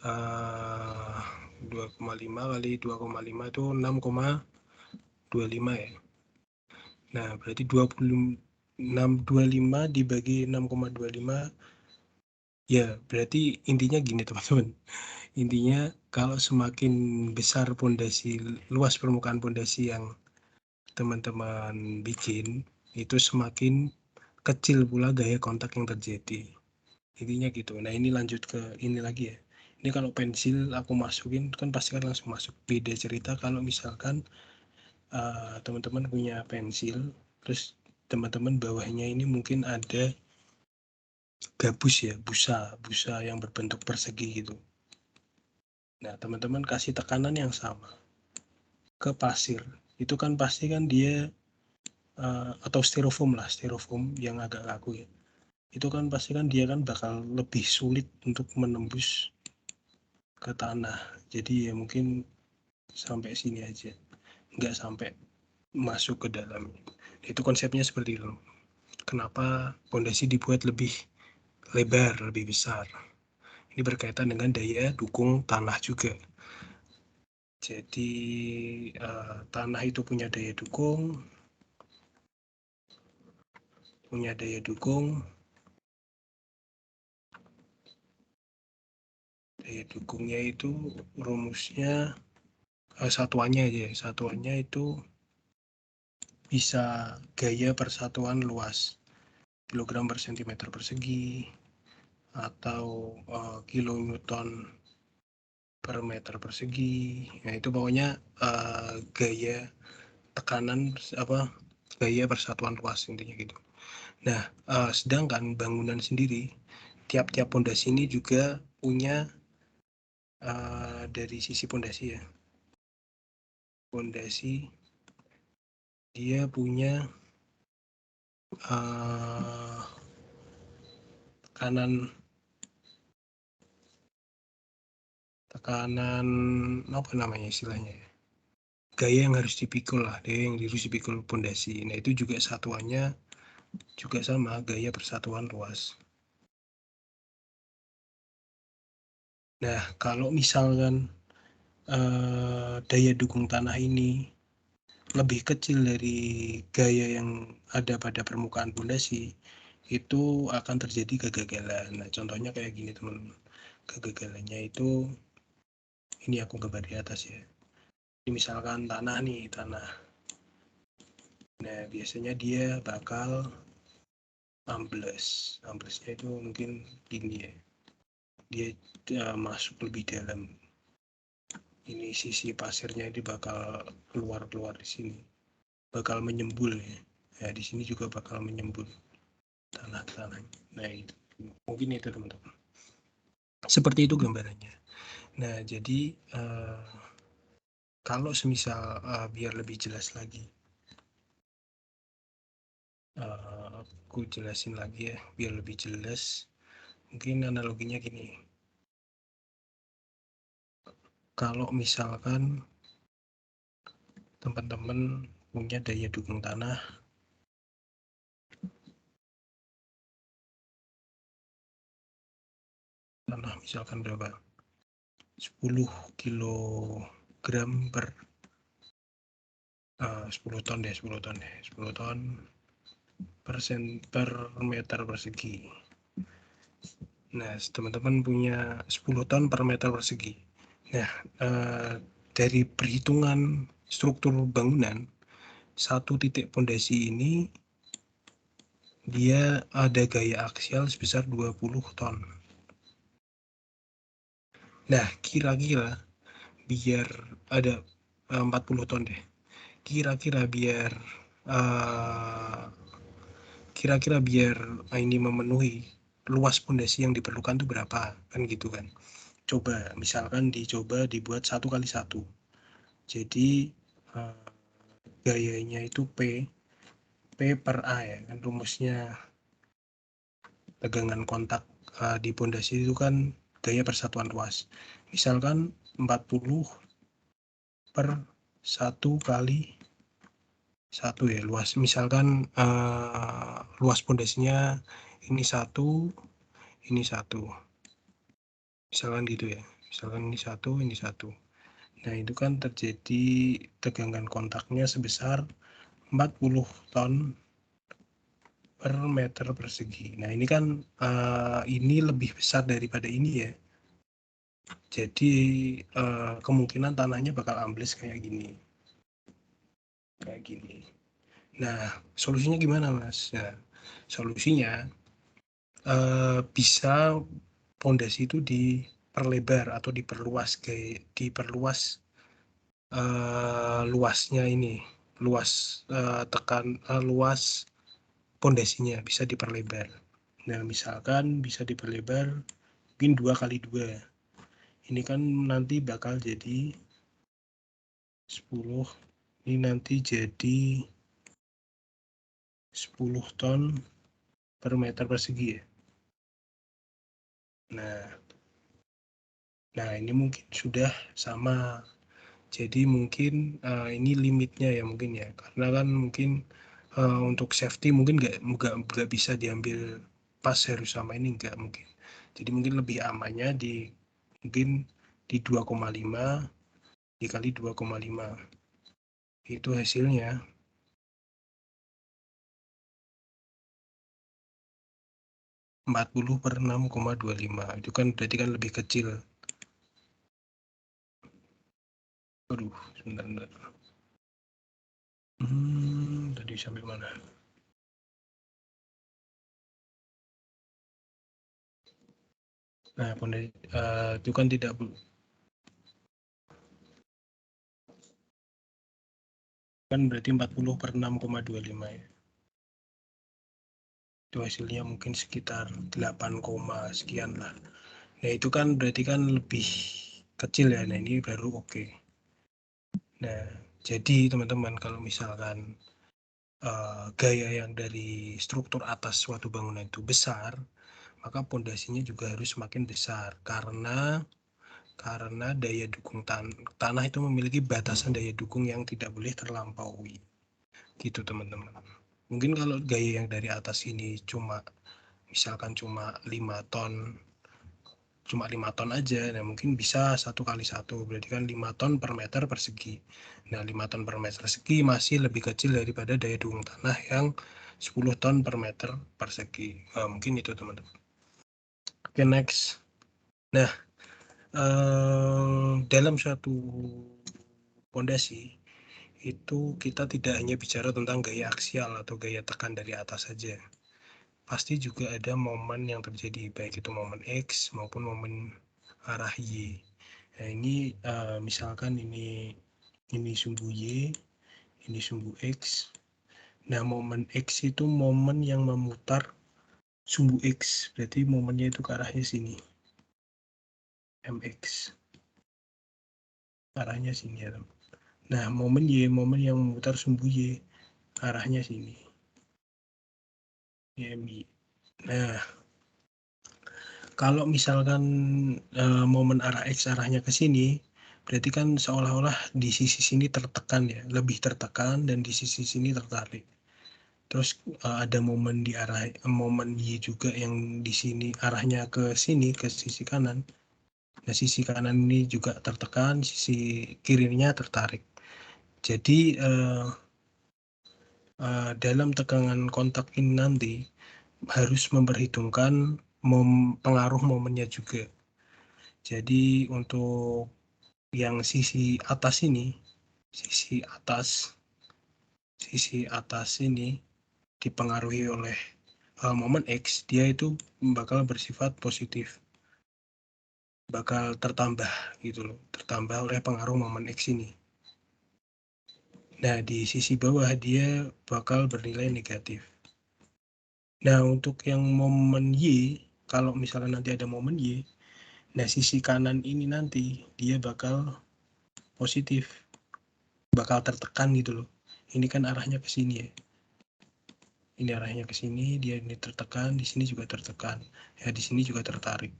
2,5 kali 2,5 itu 6,25 ya. Nah, berarti 26,25 dibagi 6,25 ya, berarti intinya gini teman-teman. Intinya kalau semakin besar luas permukaan pondasi yang teman-teman bikin, itu semakin kecil pula gaya kontak yang terjadi. Intinya gitu. Nah ini lanjut ke ini lagi ya. Ini kalau pensil aku masukin kan pasti kan langsung masuk. Beda cerita kalau misalkan teman-teman punya pensil, terus teman-teman bawahnya ini mungkin ada gabus ya, busa yang berbentuk persegi gitu. Nah teman-teman kasih tekanan yang sama ke pasir, itu kan pasti kan dia atau styrofoam yang agak kaku ya, itu kan pasti kan dia kan bakal lebih sulit untuk menembus ke tanah. Jadi ya mungkin sampai sini aja, nggak sampai masuk ke dalam. Itu konsepnya seperti itu. Kenapa pondasi dibuat lebih lebar, lebih besar. Ini berkaitan dengan daya dukung tanah juga. Jadi tanah itu punya daya dukung, daya dukungnya itu rumusnya satuannya itu bisa gaya persatuan luas, kilogram per sentimeter persegi, atau kilonewton per meter persegi. Nah, itu pokoknya gaya tekanan gaya persatuan luas intinya gitu. Nah, sedangkan bangunan sendiri, tiap-tiap pondasi ini juga punya dari sisi pondasi ya. Pondasi dia punya tekanan apa namanya istilahnya ya, gaya yang harus dipikul lah, gaya yang harus dipikul pondasi. Nah, itu juga satuannya juga sama, gaya persatuan luas. Nah, kalau misalkan daya dukung tanah ini lebih kecil dari gaya yang ada pada permukaan pondasi, itu akan terjadi kegagalan. Nah, contohnya kayak gini teman-teman. Kegagalannya itu, ini aku gambar di atas ya. Ini misalkan tanah nih, tanah. Nah, biasanya dia bakal ambles. Amblesnya itu mungkin gini ya. Dia masuk lebih dalam. Ini sisi pasirnya ini bakal keluar di sini. Bakal menyembul ya. Ya, di sini juga bakal menyembul tanah-tanah. Nah, itu. Mungkin itu teman-teman. Seperti itu gambarannya. Nah, jadi kalau semisal biar lebih jelas lagi, aku jelasin lagi ya, biar lebih jelas. Mungkin analoginya gini. Kalau misalkan teman-teman punya daya dukung tanah misalkan berapa? 10 kilogram per 10 ton deh, 10 ton per meter persegi. Nah, teman-teman punya 10 ton per meter persegi. Nah, dari perhitungan struktur bangunan, satu titik pondasi ini dia ada gaya aksial sebesar 20 ton. Nah, kira-kira biar ada 40 ton deh. Kira-kira biar ini memenuhi luas pondasi yang diperlukan itu berapa, kan gitu kan. Coba misalkan dicoba dibuat 1x1. Jadi gayanya itu P per A ya kan, rumusnya tegangan kontak di pondasi itu kan gaya persatuan luas. Misalkan 40 per 1 kali 1 ya, luas. Misalkan luas pondasinya ini 1, ini 1. Misalkan gitu ya. Misalkan ini 1, ini 1. Nah, itu kan terjadi tegangan kontaknya sebesar 40 ton per meter persegi. Nah, ini kan ini lebih besar daripada ini ya. Jadi kemungkinan tanahnya bakal ambles kayak gini. Nah, solusinya gimana, Mas? Nah, solusinya bisa pondasi itu diperlebar atau diperluas luasnya ini, luas pondasinya bisa diperlebar. Nah, misalkan bisa diperlebar mungkin 2x2. Ini kan nanti bakal jadi 10, ini nanti jadi 10 ton per meter persegi ya. Nah, ini mungkin sudah sama. Jadi mungkin ini limitnya ya mungkin ya. Karena kan mungkin untuk safety mungkin nggak bisa diambil pas harus sama ini, nggak mungkin. Jadi mungkin lebih amannya mungkin di 2,5 dikali 2,5. Itu hasilnya 40 per 6,25. Itu kan berarti kan lebih kecil. Aduh, sebentar. Tadi sampai mana? Nah, itu kan tidak Kan berarti 40 per 6,25 ya. Itu hasilnya mungkin sekitar 8, sekian lah. Nah itu kan berarti kan lebih kecil ya. Nah ini baru oke. Nah jadi teman-teman kalau misalkan gaya yang dari struktur atas suatu bangunan itu besar, maka pondasinya juga harus semakin besar karena daya dukung tanah itu memiliki batasan daya dukung yang tidak boleh terlampaui. Gitu teman-teman. Mungkin kalau gaya yang dari atas ini misalkan cuma 5 ton aja, nah mungkin bisa 1x1, berarti kan 5 ton per meter persegi. Nah 5 ton per meter persegi masih lebih kecil daripada daya dukung tanah yang 10 ton per meter persegi. Mungkin itu teman-teman. Oke, next. Nah dalam suatu pondasi itu kita tidak hanya bicara tentang gaya aksial atau gaya tekan dari atas saja. Pasti juga ada momen yang terjadi, baik itu momen X maupun momen arah Y. Nah ini misalkan ini sumbu Y, ini sumbu X. Nah momen X itu momen yang memutar sumbu X, berarti momennya itu ke arahnya sini, MX. Arahnya sini ya. Nah momen Y, momen yang memutar sumbu Y, arahnya sini, MY. Nah kalau misalkan momen arah X arahnya ke sini, berarti kan seolah-olah di sisi sini tertekan ya, lebih tertekan, dan di sisi sini tertarik. Terus ada momen di arah momen Y juga yang di sini arahnya ke sini, ke sisi kanan. Nah sisi kanan ini juga tertekan, sisi kirinya tertarik. Jadi dalam tegangan kontak ini nanti harus memperhitungkan pengaruh momennya juga. Jadi untuk yang sisi atas ini, sisi atas ini dipengaruhi oleh momen X, dia itu bakal bersifat positif, bakal tertambah gitu loh, tertambah oleh pengaruh momen X ini. Nah di sisi bawah dia bakal bernilai negatif. Nah untuk yang momen Y, kalau misalnya nanti ada momen Y, nah sisi kanan ini nanti dia bakal positif, bakal tertekan gitu loh. Ini kan arahnya ke sini ya. Ini arahnya ke sini, dia ini tertekan, di sini juga tertekan. Ya di sini juga tertarik.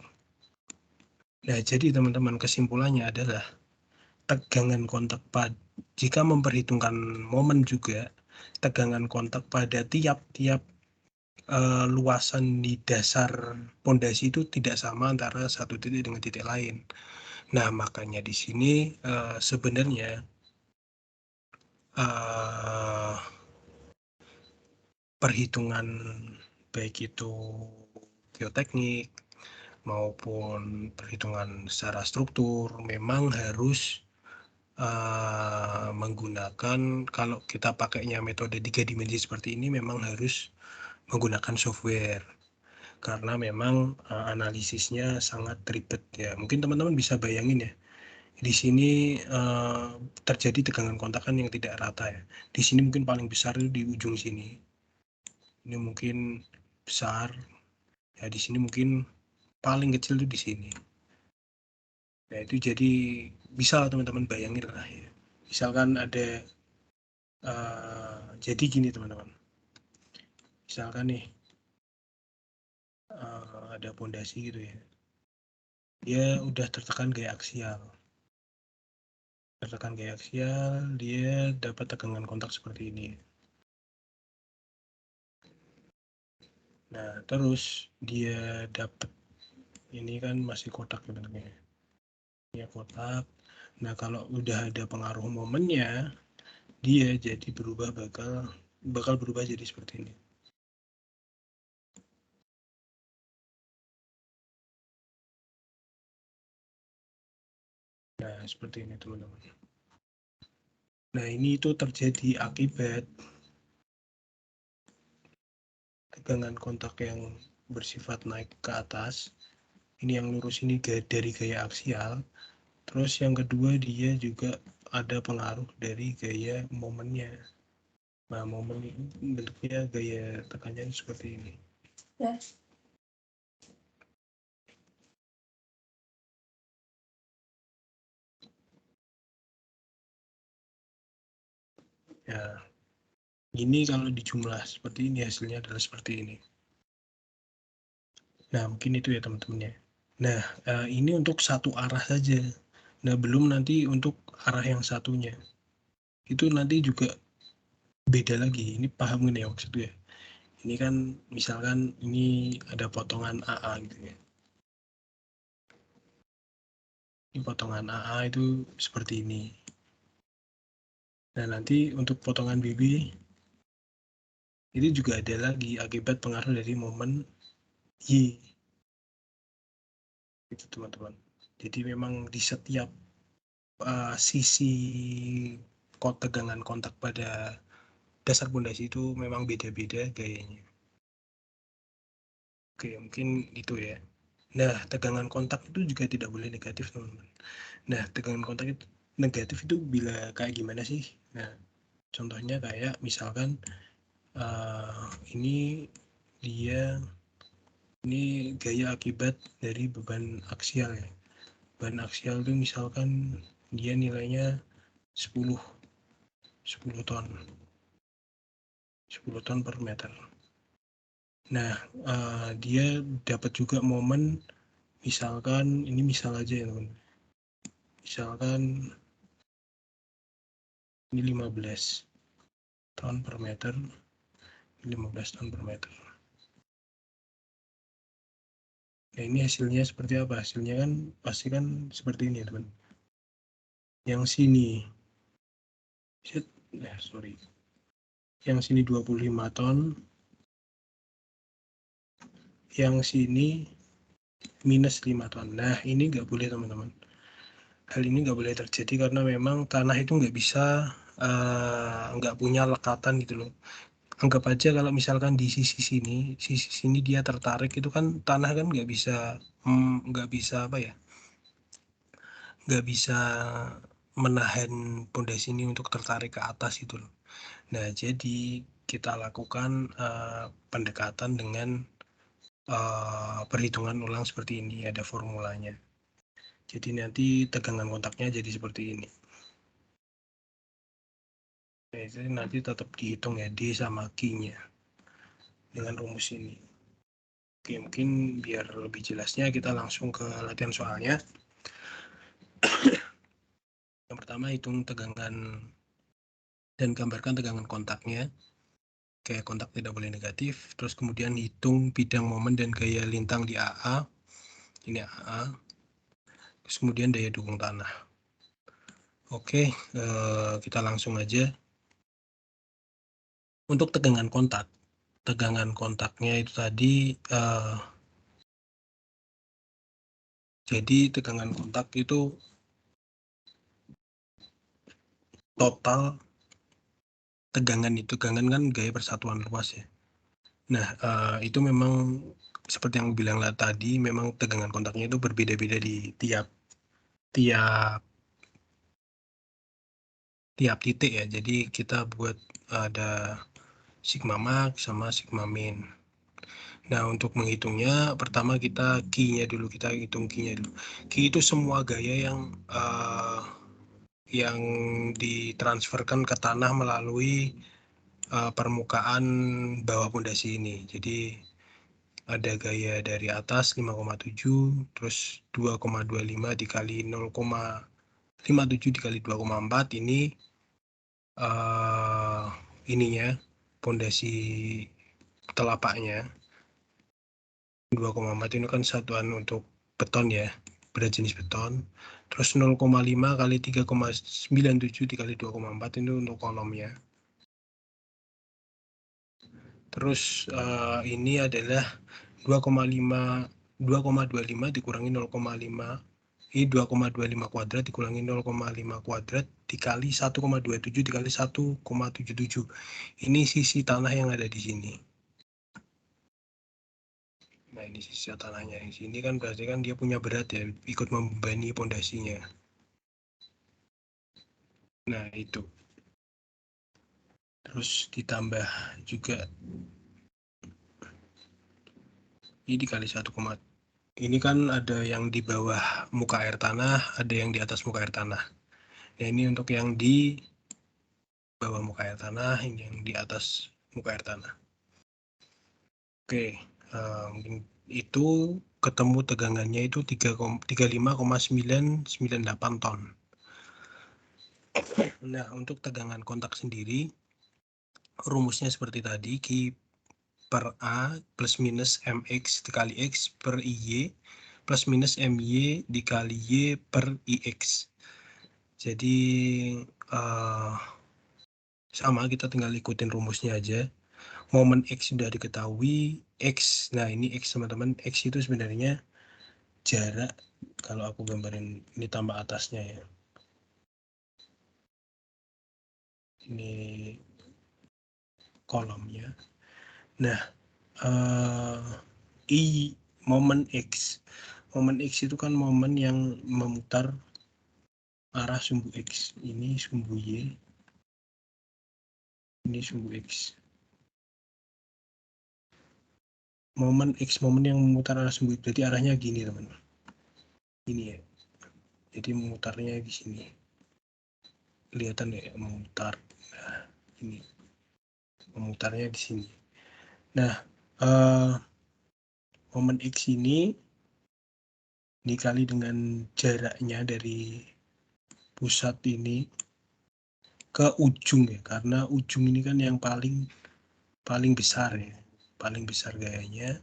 Nah, jadi teman-teman kesimpulannya adalah tegangan kontak jika memperhitungkan momen juga, tegangan kontak pada tiap-tiap luasan di dasar pondasi itu tidak sama antara satu titik dengan titik lain. Nah, makanya di sini sebenarnya perhitungan baik itu geoteknik maupun perhitungan secara struktur memang harus menggunakan, kalau kita pakainya metode 3 dimensi seperti ini, memang harus menggunakan software karena memang analisisnya sangat ribet ya. Mungkin teman-teman bisa bayangin ya, di sini terjadi tegangan kontakan yang tidak rata ya. Di sini mungkin paling besar itu di ujung sini, ini mungkin besar ya, di sini mungkin paling kecil itu di sini. Nah itu jadi bisa teman-teman bayangin lah ya. Misalkan ada jadi gini teman-teman, misalkan nih ada pondasi gitu ya, dia udah tertekan gaya aksial, dia dapat tegangan kontak seperti ini. Nah terus dia dapat, ini kan masih kotak sebenarnya ya, kotak. Nah kalau udah ada pengaruh momennya, dia jadi bakal berubah jadi seperti ini. Nah seperti ini teman-teman. Nah ini itu terjadi akibat tegangan kontak yang bersifat naik ke atas. Ini yang lurus ini dari gaya aksial. Terus yang kedua dia juga ada pengaruh dari gaya momennya. Nah, momen ini bentuknya gaya tekannya seperti ini. Ya. Ya, ini kalau dijumlah seperti ini hasilnya adalah seperti ini. Nah, mungkin itu ya teman-teman ya. Nah, ini untuk satu arah saja. Nah, belum nanti untuk arah yang satunya. Itu nanti juga beda lagi. Ini paham nggak ya maksudnya? Ini kan misalkan ini ada potongan AA gitu ya. Ini potongan AA itu seperti ini. Nah, nanti untuk potongan BB itu juga ada lagi akibat pengaruh dari momen Y. Itu teman-teman. Jadi memang di setiap sisi tegangan kontak pada dasar pondasi itu memang beda-beda gayanya. Oke, mungkin itu ya. Nah, tegangan kontak itu juga tidak boleh negatif, teman-teman. Nah, tegangan kontak itu negatif itu bila kayak gimana sih? Nah, contohnya kayak misalkan ini gaya akibat dari beban aksial ya. Beban aksial itu misalkan dia nilainya 10 ton. 10 ton per meter. Nah, dia dapat juga momen misalkan ini misal aja ya teman. Misalkan ini 15 ton per meter, 15 ton per meter. Nah, ini hasilnya seperti apa? Hasilnya kan pasti kan seperti ini ya teman. Yang sini yang sini 25 ton, yang sini minus 5 ton. Nah, ini nggak boleh teman-teman. Hal ini nggak boleh terjadi karena memang tanah itu nggak bisa nggak punya lekatan gitu loh. Anggap aja kalau misalkan di sisi sini dia tertarik itu kan tanah kan nggak bisa apa ya, nggak bisa menahan pondasi ini untuk tertarik ke atas itu loh. Nah, jadi kita lakukan pendekatan dengan perhitungan ulang seperti ini, ada formulanya. Jadi nanti tegangan kontaknya jadi seperti ini. Nah, itu nanti tetap dihitung ya, D sama Q-nya dengan rumus ini. Oke, mungkin biar lebih jelasnya kita langsung ke latihan soalnya. Yang pertama, hitung tegangan dan gambarkan tegangan kontaknya. Kayak kontak tidak boleh negatif. Terus kemudian hitung bidang momen dan gaya lintang di AA. Ini AA. Terus kemudian daya dukung tanah. Oke, kita langsung aja. Untuk tegangan kontaknya itu tadi, jadi tegangan kontak itu total tegangan kan gaya persatuan luas ya. Nah, itu memang seperti yang bilang tadi, memang tegangan kontaknya itu berbeda-beda di tiap titik ya. Jadi kita buat ada sigma max sama sigma min. Nah, untuk menghitungnya, pertama kita Q-nya dulu, kita hitung Q-nya dulu. Q itu semua gaya yang ditransferkan ke tanah melalui permukaan bawah pondasi ini. Jadi ada gaya dari atas 5,7, terus 2,25 dikali 0,57 dikali 2,4 ini ininya pondasi telapaknya 2,4 ini kan satuan untuk beton ya, berat jenis beton. Terus 0,5 kali 3,97 dikali 2,4 itu untuk kolomnya. Terus ini adalah 2,25 dikurangi 0,5, ini 2,25 kuadrat dikurangi 0,5 kuadrat dikali 1,27 dikali 1,77. Ini sisi tanah yang ada di sini. Nah, ini sisi tanahnya. Di sini kan berarti kan dia punya berat ya, ikut membebani pondasinya. Nah, itu. Terus ditambah juga ini dikali 1, ini kan ada yang di bawah muka air tanah, ada yang di atas muka air tanah. Nah, ini untuk yang di bawah muka air tanah, ini yang di atas muka air tanah. Oke, itu ketemu tegangannya itu 35,998 ton. Nah, untuk tegangan kontak sendiri, rumusnya seperti tadi, Q per A plus minus MX dikali X per IY plus minus MY dikali Y per IX. Jadi sama, kita tinggal ikutin rumusnya aja. Momen X sudah diketahui, X, nah ini X teman-teman, X itu sebenarnya jarak, kalau aku gambarin ini tambah atasnya ya. Ini kolomnya. Nah, momen X. Momen X itu kan momen yang memutar arah sumbu X. Ini sumbu Y. Ini sumbu X. Momen X, momen yang memutar arah sumbu, berarti arahnya gini teman-teman. Ini ya. Jadi memutarnya di sini. Kelihatan ya, memutar. Nah, ini. Memutarnya di sini. Nah, momen X ini dikali dengan jaraknya dari pusat ini ke ujung ya, karena ujung ini kan yang paling besar ya, paling besar gayanya.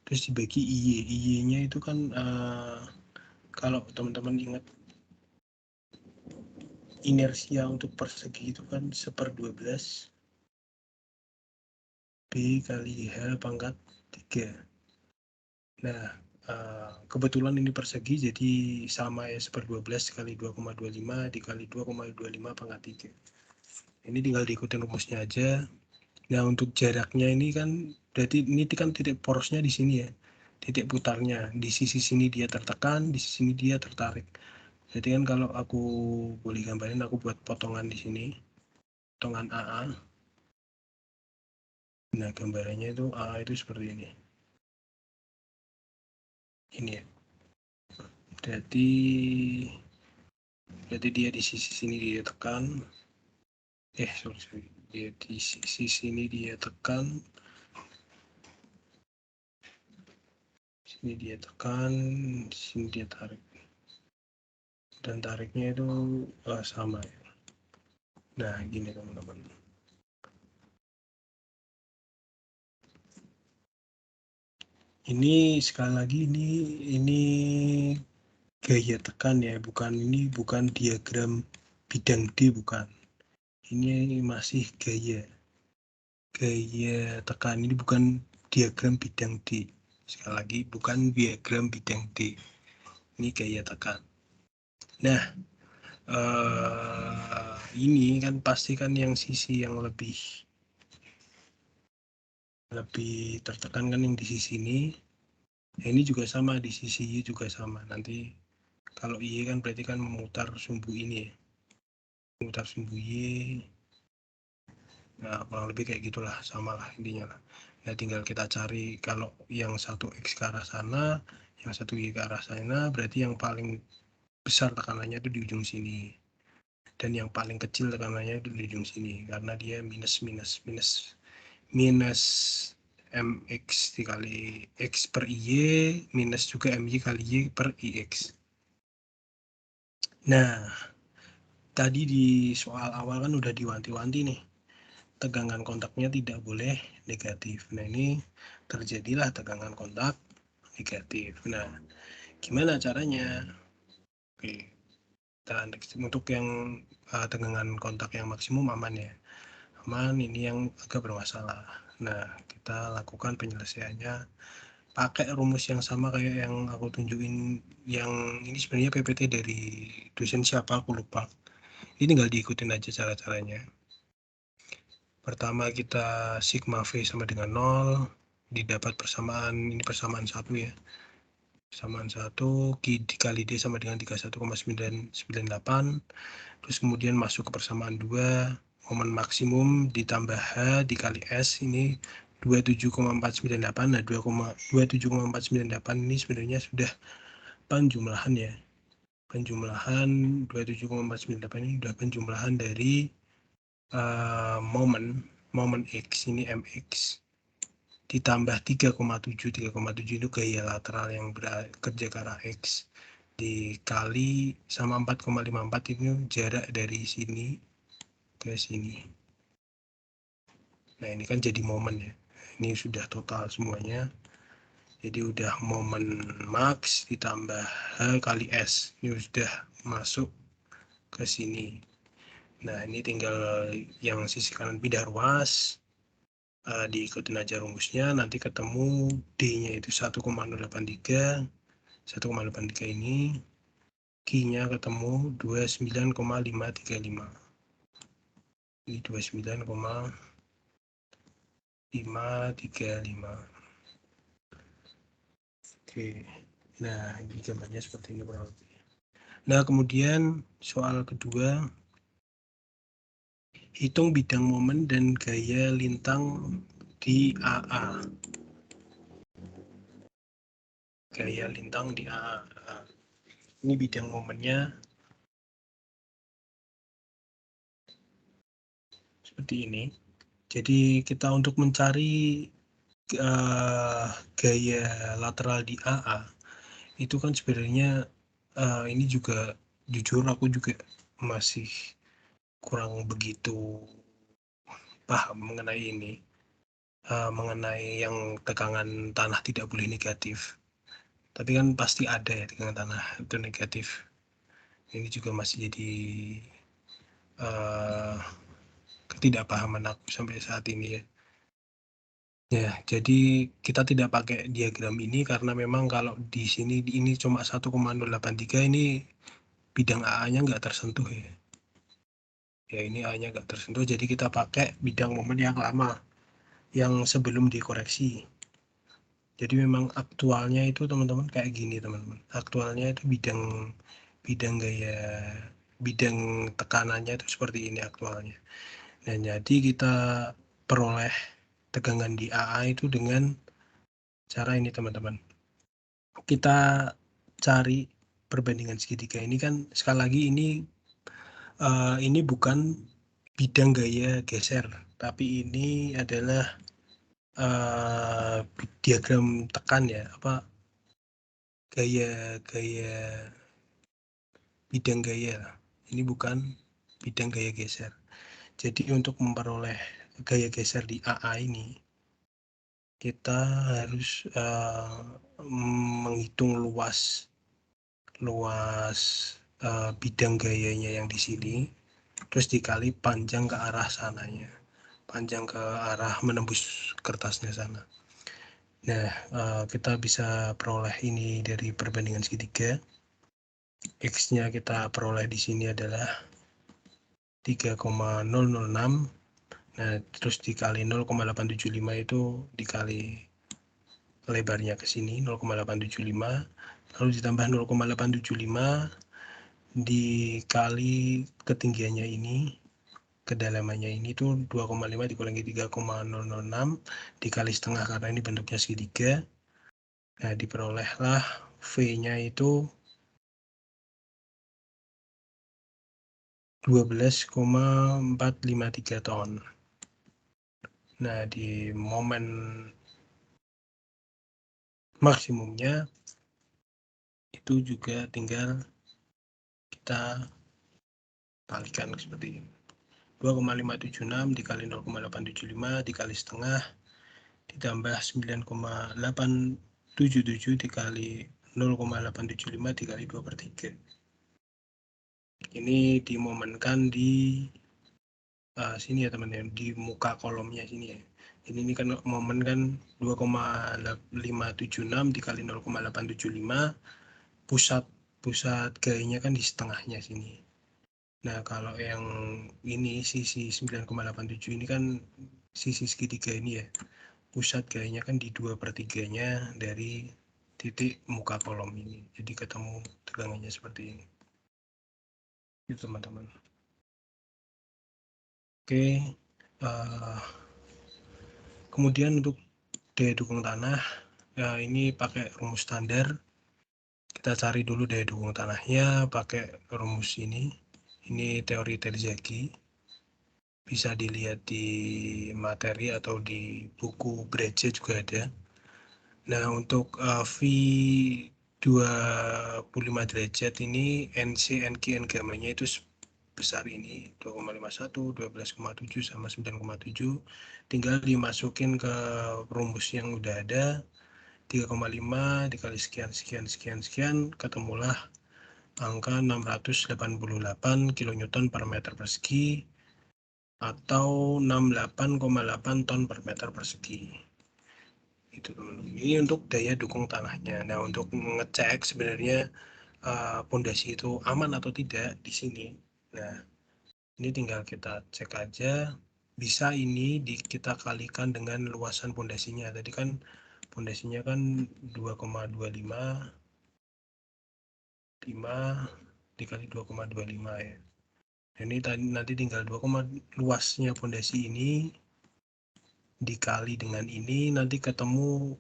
Terus dibagi IY-nya itu kan kalau teman-teman ingat inersia untuk persegi itu kan 1/12 B kali H pangkat 3. Nah, kebetulan ini persegi jadi sama ya, 1/12 kali 2,25 dikali 2,25 pangkat 3. Ini tinggal diikutin rumusnya aja. Nah, untuk jaraknya ini kan berarti ini kan titik porosnya di sini ya. Titik putarnya di sisi sini dia tertekan, di sisi sini dia tertarik. Jadi kan kalau aku boleh gambarin, aku buat potongan di sini. Potongan AA. Nah, gambarannya itu AA itu seperti ini. Ini ya. Berarti dia di sisi sini dia tekan. Sorry. Dia di sisi sini dia tekan. Sini dia tekan, sini dia tarik. Dan tariknya itu sama ya. Nah, gini teman-teman. Ini sekali lagi ini gaya tekan ya, bukan diagram bidang D, bukan. Ini masih gaya tekan, ini bukan diagram bidang D. Sekali lagi, bukan diagram bidang D. Ini gaya tekan. Nah, ini kan pasti kan yang sisi yang lebih tertekan kan yang di sisi ini. Nah, ini juga sama, di sisi Y juga sama. Nanti kalau Y kan berarti kan memutar sumbu ini ya. Memutar sumbu Y. Nah, kurang lebih kayak gitulah, sama lah intinya lah. Nah, tinggal kita cari kalau yang satu X ke arah sana, yang satu Y ke arah sana, berarti yang paling besar tekanannya itu di ujung sini. Dan yang paling kecil tekanannya itu di ujung sini, karena dia minus MX dikali X per IY, minus juga MY kali Y per IX. Nah, tadi di soal awal kan udah diwanti-wanti nih, tegangan kontaknya tidak boleh negatif. Nah, ini terjadilah tegangan kontak negatif. Nah, gimana caranya? Oke, dan untuk yang tegangan kontak yang maksimum aman ya. Aman, ini yang agak bermasalah. Nah, kita lakukan penyelesaiannya pakai rumus yang sama kayak yang aku tunjukin. Yang ini sebenarnya PPT dari dosen siapa aku lupa. Ini tinggal diikutin aja cara-caranya. Pertama kita sigma V sama dengan 0, didapat persamaan, ini persamaan 1 ya. persamaan 1 dikali D sama dengan 31,998. Terus kemudian masuk ke persamaan 2, momen maksimum ditambah H dikali S ini 27,498. Nah, 27,498 ini sebenarnya sudah penjumlahan ya. Penjumlahan 27,498 ini sudah penjumlahan dari momen X ini MX ditambah 3,7 itu gaya lateral yang bekerja ke arah X dikali sama 4,54 itu jarak dari sini ke sini. Nah, ini kan jadi momen ya. Ini sudah total semuanya. Jadi udah momen max ditambah H kali S. Ini sudah masuk ke sini. Nah, ini tinggal yang sisi kanan pindah ruas. Diikutin aja rumusnya, nanti ketemu D-nya itu 1,083. 1,83 ini Q-nya ketemu 29,535. Ini 29,535. Oke. Nah, ini gambarnya seperti ini kurang lebih. Nah, kemudian soal kedua, hitung bidang momen dan gaya lintang di AA. Gaya lintang di AA. Ini bidang momennya seperti ini. Jadi kita untuk mencari gaya lateral di AA itu kan sebenarnya ini juga jujur aku juga masih kurang begitu paham mengenai ini, mengenai yang tegangan tanah tidak boleh negatif. Tapi kan pasti ada ya tegangan tanah itu negatif. Ini juga masih jadi ketidakpahaman aku sampai saat ini ya. Ya, jadi kita tidak pakai diagram ini karena memang kalau di sini ini cuma 1,083 ini bidang AA-nya nggak tersentuh ya. Ya, ini A-nya nggak tersentuh, jadi kita pakai bidang momen yang lama, yang sebelum dikoreksi. Jadi memang aktualnya itu teman-teman kayak gini teman-teman. Aktualnya itu bidang gaya, bidang tekanannya itu seperti ini aktualnya. Dan jadi kita peroleh tegangan di AA itu dengan cara ini teman-teman. Kita cari perbandingan segitiga ini kan sekali lagi ini bukan bidang gaya geser, tapi ini adalah diagram tekan ya, gaya bidang gaya. Ini bukan bidang gaya geser. Jadi untuk memperoleh gaya geser di AA ini kita harus menghitung luas bidang gayanya yang di sini, terus dikali panjang ke arah sananya, panjang ke arah menembus kertasnya sana. Nah, kita bisa peroleh ini dari perbandingan segitiga. X-nya kita peroleh di sini adalah 3,006. Nah, terus dikali 0,875 itu dikali lebarnya ke sini 0,875, lalu ditambah 0,875 dikali ketinggiannya ini, kedalamannya ini tuh 2,5 dikurangi 3,006 dikali setengah karena ini bentuknya segitiga. Nah, diperolehlah V-nya itu 12,453 ton. Nah, di momen maksimumnya itu juga tinggal kita kalikan seperti ini. 2,576 dikali 0,875 dikali setengah ditambah 9,877 dikali 0,875 dikali 2/3. Ini dimomenkan di sini ya teman-teman, di muka kolomnya sini ya. Ini kan momen kan 2,576 dikali 0,875, pusat gayanya kan di setengahnya sini. Nah, kalau yang ini sisi 9,87 ini kan sisi segitiga ini ya. Pusat gayanya kan di 2/3-nya dari titik muka kolom ini. Jadi ketemu tegangannya seperti ini. Itu teman-teman. Oke. Kemudian untuk daya dukung tanah, ya ini pakai rumus standar. Kita cari dulu daya dukung tanahnya pakai rumus ini. Ini teori Terzaghi. Bisa dilihat di materi atau di buku Breccia juga ada. Nah, untuk V 25 derajat ini NC, NQ, N gamanya itu besar ini 2,51, 12,7 sama 9,7. Tinggal dimasukin ke rumus yang udah ada 3,5 dikali sekian sekian sekian sekian, ketemulah angka 688 kN per meter persegi atau 68,8 ton per meter persegi. Itu ini untuk daya dukung tanahnya. Nah, untuk ngecek sebenarnya pondasi itu aman atau tidak di sini. Nah, ini tinggal kita cek aja. Bisa ini kita kalikan dengan luasan pondasinya. Tadi kan pondasinya kan 2,25 dikali 2,25 ya. Ini nanti tinggal luasnya pondasi ini dikali dengan ini, nanti ketemu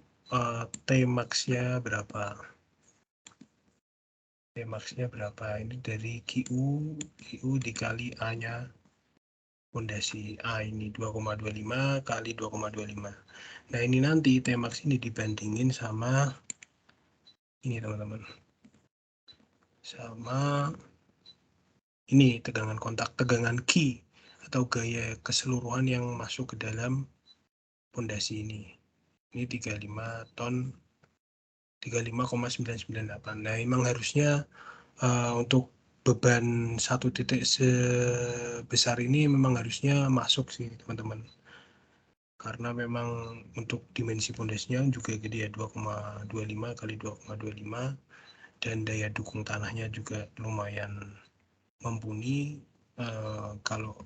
T max-nya berapa. T max-nya berapa? Ini dari QU dikali A-nya pondasi. A ini 2,25 kali 2,25. Nah, ini nanti T max ini dibandingin sama ini teman-teman. Sama ini tegangan kontak, tegangan Q atau gaya keseluruhan yang masuk ke dalam pondasi ini. Ini 35 ton 35,998. Nah, memang harusnya untuk beban satu titik sebesar ini memang harusnya masuk sih teman-teman. Karena memang untuk dimensi pondasinya juga gede ya, 2,25 kali 2,25, dan daya dukung tanahnya juga lumayan mumpuni. Kalau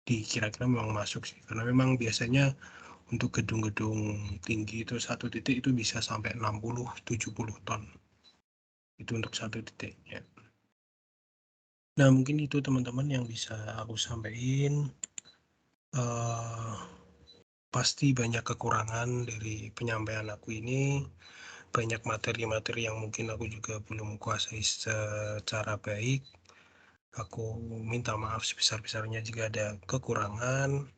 dikira-kira memang masuk sih, karena memang biasanya untuk gedung-gedung tinggi itu satu titik itu bisa sampai 60-70 ton. Itu untuk satu titik ya. Nah, mungkin itu teman-teman yang bisa aku sampaikan. Pasti banyak kekurangan dari penyampaian aku ini. Banyak materi-materi yang mungkin aku juga belum kuasai secara baik. Aku minta maaf sebesar-besarnya jika ada kekurangan.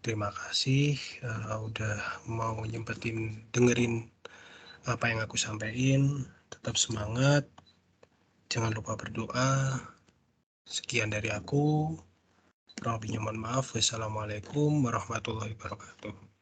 Terima kasih udah mau nyempetin dengerin apa yang aku sampaikan. Tetap semangat, jangan lupa berdoa. Sekian dari aku, kurang lebihnya mohon maaf. Wassalamualaikum warahmatullahi wabarakatuh.